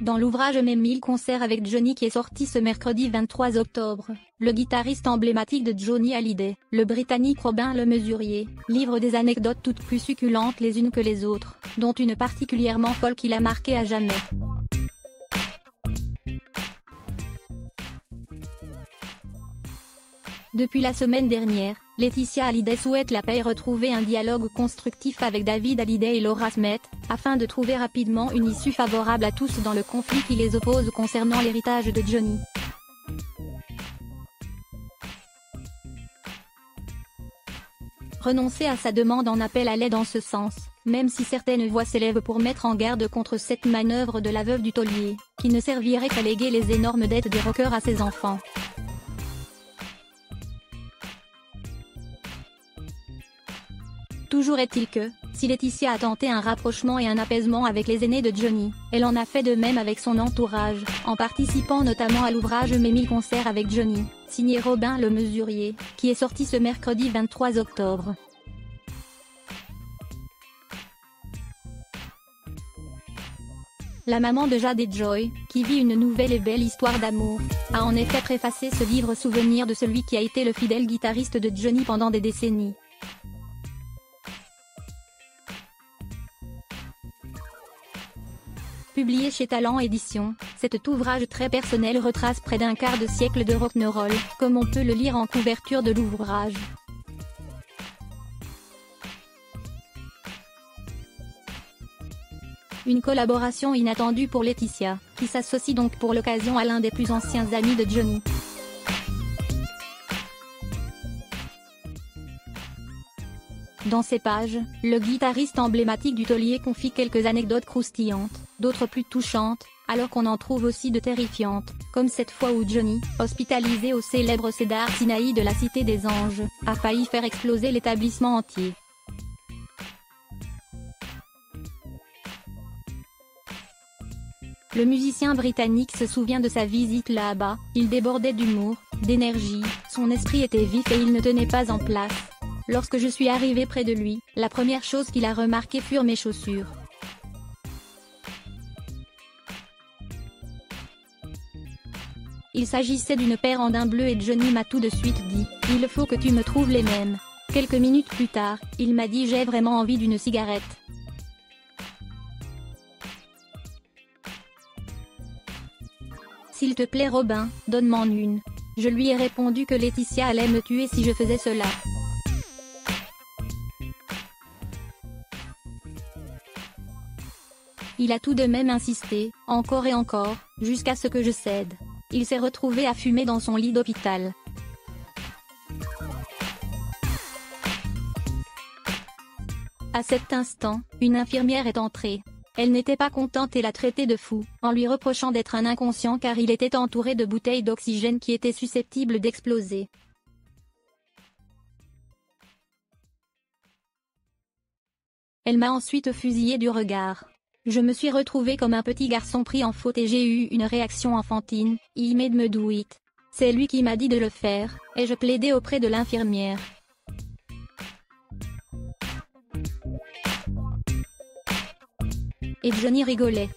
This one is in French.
Dans l'ouvrage Mes 1000 concerts avec Johnny qui est sorti ce mercredi 23 octobre, le guitariste emblématique de Johnny Hallyday, le Britannique Robin le Mesurier, livre des anecdotes toutes plus succulentes les unes que les autres, dont une particulièrement folle qui l'a marqué à jamais. Depuis la semaine dernière, Laetitia Hallyday souhaite la paix et retrouver un dialogue constructif avec David Hallyday et Laura Smith, afin de trouver rapidement une issue favorable à tous dans le conflit qui les oppose concernant l'héritage de Johnny. Renoncer à sa demande en appel allait dans ce sens, même si certaines voix s'élèvent pour mettre en garde contre cette manœuvre de la veuve du taulier, qui ne servirait qu'à léguer les énormes dettes des rockers à ses enfants. Toujours est-il que, si Laetitia a tenté un rapprochement et un apaisement avec les aînés de Johnny, elle en a fait de même avec son entourage, en participant notamment à l'ouvrage Mes 1000 concerts avec Johnny, signé Robin le Mesurier, qui est sorti ce mercredi 23 octobre. La maman de Jade et Joy, qui vit une nouvelle et belle histoire d'amour, a en effet préfacé ce livre souvenir de celui qui a été le fidèle guitariste de Johnny pendant des décennies. Publié chez Talent Éditions, cet ouvrage très personnel retrace près d'un quart de siècle de rock'n'roll, comme on peut le lire en couverture de l'ouvrage. Une collaboration inattendue pour Laetitia, qui s'associe donc pour l'occasion à l'un des plus anciens amis de Johnny. Dans ces pages, le guitariste emblématique du taulier confie quelques anecdotes croustillantes, d'autres plus touchantes, alors qu'on en trouve aussi de terrifiantes, comme cette fois où Johnny, hospitalisé au célèbre Cedar Sinai de la Cité des Anges, a failli faire exploser l'établissement entier. Le musicien britannique se souvient de sa visite là-bas, il débordait d'humour, d'énergie, son esprit était vif et il ne tenait pas en place. Lorsque je suis arrivé près de lui, la première chose qu'il a remarqué furent mes chaussures. Il s'agissait d'une paire en daim bleu et Johnny m'a tout de suite dit « Il faut que tu me trouves les mêmes ». Quelques minutes plus tard, il m'a dit « J'ai vraiment envie d'une cigarette ». S'il te plaît Robin, donne-m'en une. Je lui ai répondu que Laetitia allait me tuer si je faisais cela. Il a tout de même insisté, encore et encore, jusqu'à ce que je cède. Il s'est retrouvé à fumer dans son lit d'hôpital. À cet instant, une infirmière est entrée. Elle n'était pas contente et l'a traité de fou, en lui reprochant d'être un inconscient car il était entouré de bouteilles d'oxygène qui étaient susceptibles d'exploser. Elle m'a ensuite fusillé du regard. Je me suis retrouvé comme un petit garçon pris en faute et j'ai eu une réaction enfantine, he made me do it. C'est lui qui m'a dit de le faire, et je plaidais auprès de l'infirmière. Et Johnny rigolait.